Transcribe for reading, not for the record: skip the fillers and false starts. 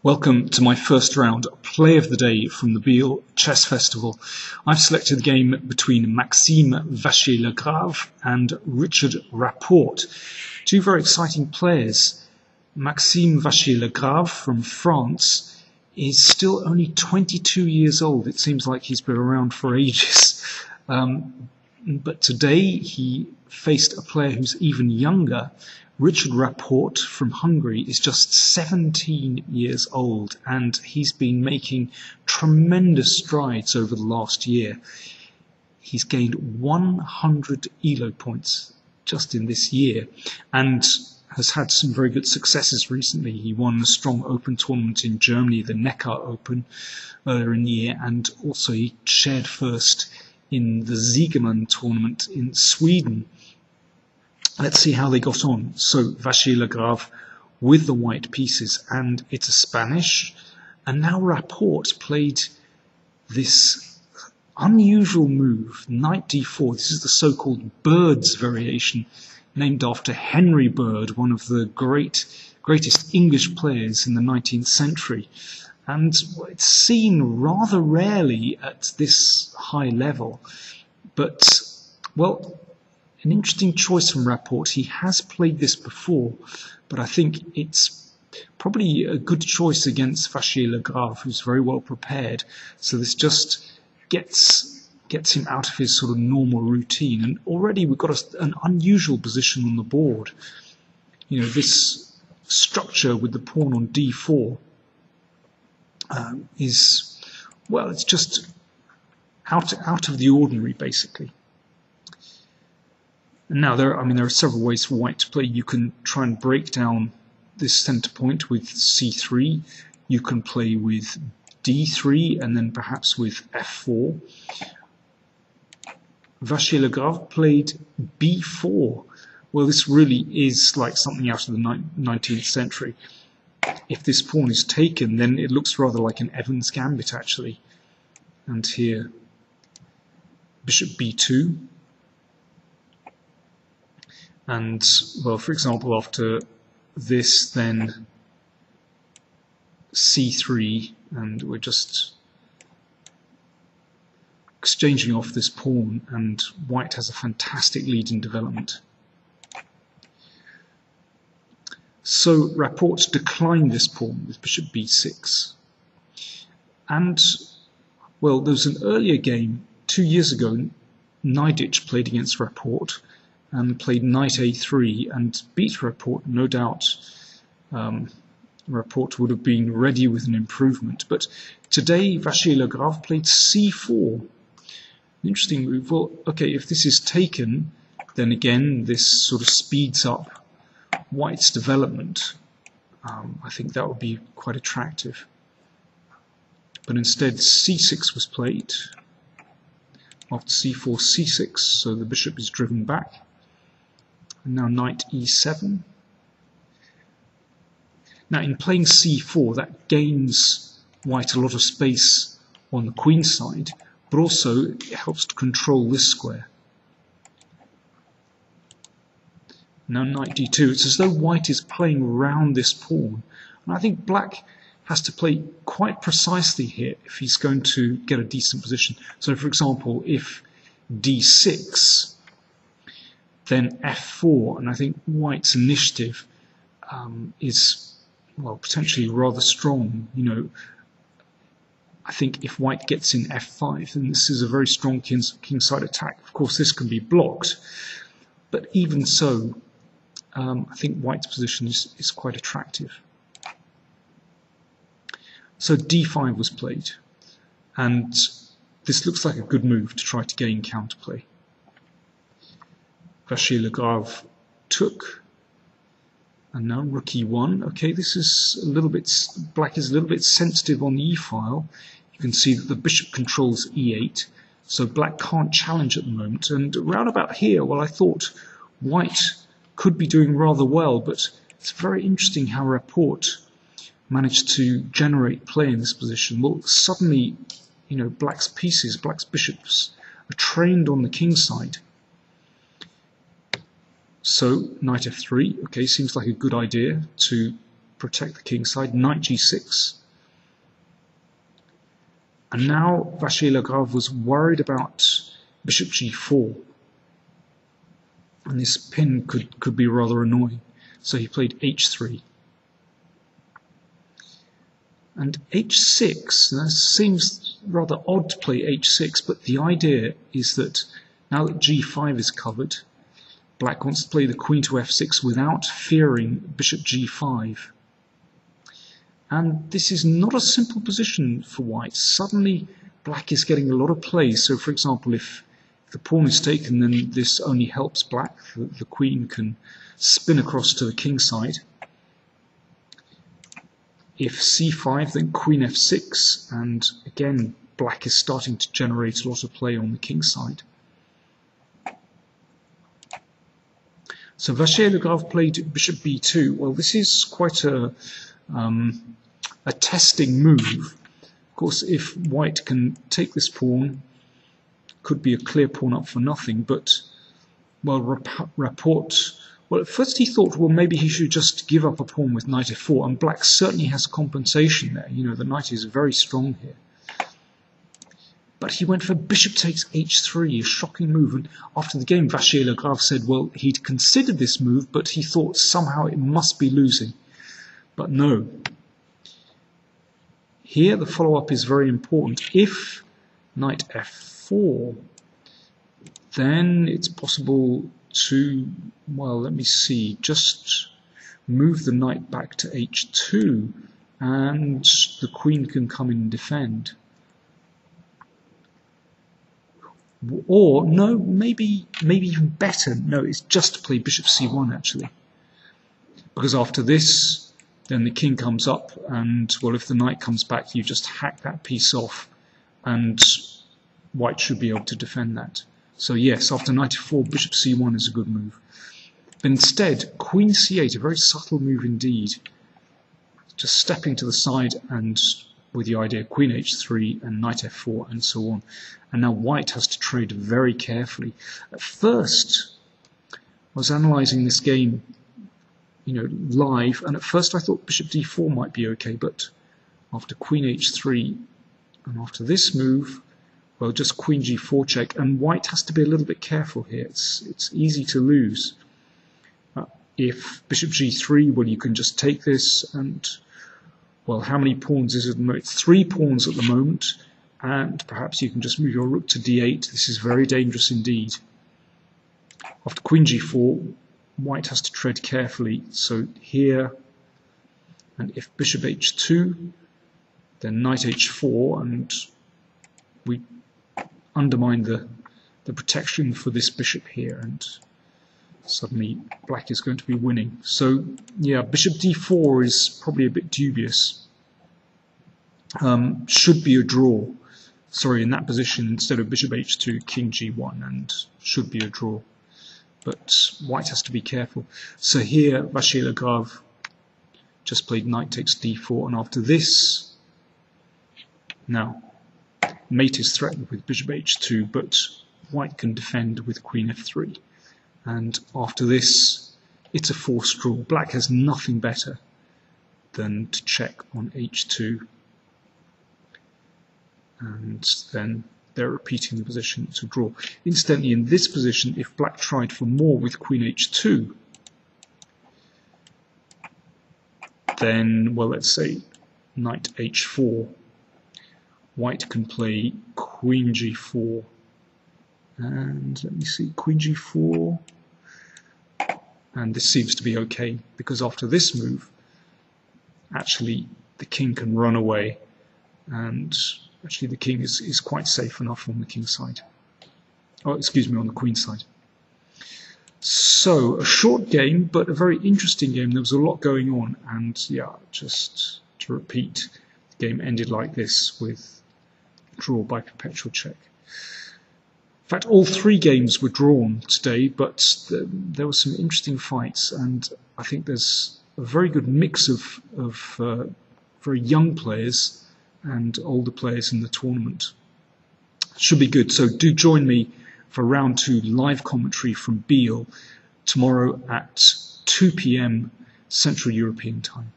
Welcome to my first round play of the day from the Biel Chess Festival. I've selected the game between Maxime Vachier-Lagrave and Richard Rapport. Two very exciting players. Maxime Vachier-Lagrave from France is still only 22 years old. It seems like he's been around for ages. But today he faced a player who's even younger. Richard Rapport from Hungary is just 17 years old, and he's been making tremendous strides over the last year. He's gained 100 ELO points just in this year and has had some very good successes recently. He won a strong open tournament in Germany, the Neckar Open, earlier in the year, and also he shared first in the Siegermann tournament in Sweden. Let's see how they got on. So Vachier-Lagrave with the white pieces, and it's a Spanish. And now Rapport played this unusual move, knight d4. This is the so-called Bird's variation, named after Henry Bird, one of the greatest English players in the 19th century. And it's seen rather rarely at this high level. But, well, an interesting choice from Rapport. He has played this before, but I think it's probably a good choice against Vachier-Lagrave, who's very well prepared. So this just gets him out of his sort of normal routine. And already we've got an unusual position on the board. You know, this structure with the pawn on d4 is, well, it's just out of the ordinary, basically. And now there are several ways for white to play. You can try and break down this center point with c3. You can play with d3 and then perhaps with f4. Vachier-Lagrave played b4. Well, this really is like something out of the 19th century. If this pawn is taken, then it looks rather like an Evans gambit, actually. And here, bishop b2. And, well, for example, after this, then c3, and we're just exchanging off this pawn, and white has a fantastic lead in development. So Rapport declined this pawn with bishop b6. And, well, there was an earlier game 2 years ago. Naidic played against Rapport and played knight a3 and beat Rapport. No doubt Rapport would have been ready with an improvement. But today Vachier-Lagrave played c4. An interesting move. Well, okay, if this is taken, then again this sort of speeds up white's development. I think that would be quite attractive. But instead c6 was played. After c4, c6, so the bishop is driven back. And now knight e7. Now in playing c4, that gains white a lot of space on the queen side, but also it helps to control this square. Now knight d2. It's as though white is playing around this pawn. And I think black has to play quite precisely here if he's going to get a decent position. So for example, if d6, then f4, and I think white's initiative is, well, potentially rather strong. You know, I think if white gets in f5, then this is a very strong kingside attack. Of course, this can be blocked, but even so, I think white's position is quite attractive. So d5 was played, and this looks like a good move to try to gain counterplay. Vachier-Lagrave took, and now rook e1. Okay, this is a little bit, black is a little bit sensitive on the e-file. You can see that the bishop controls e8, so black can't challenge at the moment. And round about here, well, I thought white could be doing rather well, but it's very interesting how Rapport managed to generate play in this position. Well, suddenly, you know, black's pieces, black's bishops are trained on the king side. So knight f3, okay, seems like a good idea to protect the king side. Knight g6. And now Vachier-Lagrave was worried about bishop g4. And this pin could be rather annoying. So he played h3. And h6, that seems rather odd to play h6, but the idea is that now that g5 is covered, black wants to play the queen to f6 without fearing bishop g5. And this is not a simple position for white. Suddenly, black is getting a lot of play. So, for example, if the pawn is taken, then this only helps black. The queen can spin across to the king side. If c5, then queen f6, and again, black is starting to generate a lot of play on the king side. So Vachier-Lagrave played bishop b2. Well, this is quite a testing move. Of course, if white can take this pawn, could be a clear pawn up for nothing, but, well, Rapport, well, at first he thought, well, maybe he should just give up a pawn with knight f4, and black certainly has compensation there. You know, the knight is very strong here. But he went for bishop takes h3, a shocking move, and after the game, Vachier-Lagrave said, well, he'd considered this move, but he thought somehow it must be losing. But no. Here, the follow-up is very important. If knight f4, then it's possible to, well, let me see, just move the knight back to h2, and the queen can come in and defend. Or, no, maybe even better, no, it's just to play bishop c1, actually. Because after this, then the king comes up, and, well, if the knight comes back, you just hack that piece off, and white should be able to defend that. So yes, after knight f4, bishop c1 is a good move. But instead, queen c8, a very subtle move indeed. Just stepping to the side and with the idea queen h3 and knight f4 and so on. And now white has to trade very carefully. At first, I was analysing this game, you know, live, and at first I thought bishop d4 might be okay, but after queen h3 and after this move, well, just queen g4 check, and white has to be a little bit careful here. It's easy to lose. If bishop g3, well, you can just take this, and, well, how many pawns is it? It's 3 pawns at the moment, and perhaps you can just move your rook to d8. This is very dangerous indeed. After queen g4, white has to tread carefully. So here, and if bishop h2, then knight h4, and we undermine the protection for this bishop here, and suddenly black is going to be winning. So yeah, bishop d4 is probably a bit dubious. Should be a draw. Sorry, in that position, instead of bishop h2, king g1, and should be a draw. But white has to be careful. So here, Vachier-Lagrave just played knight takes d4, and after this, now, mate is threatened with bishop h2, but white can defend with queen f3. And after this, it's a forced draw. Black has nothing better than to check on h2. And then they're repeating the position to draw. Incidentally, in this position, if black tried for more with queen h2, then, well, let's say knight h4, white can play queen g4, and let me see, queen g4, and this seems to be okay, because after this move, actually the king can run away, and actually the king is quite safe enough on the king side. Oh, excuse me, on the queen side. So, a short game, but a very interesting game. There was a lot going on, and yeah, just to repeat, the game ended like this, with draw by perpetual check. In fact, all 3 games were drawn today, but there were some interesting fights, and I think there's a very good mix of very young players and older players in the tournament. Should be good. So do join me for round 2 live commentary from Biel tomorrow at 2 p.m. Central European time.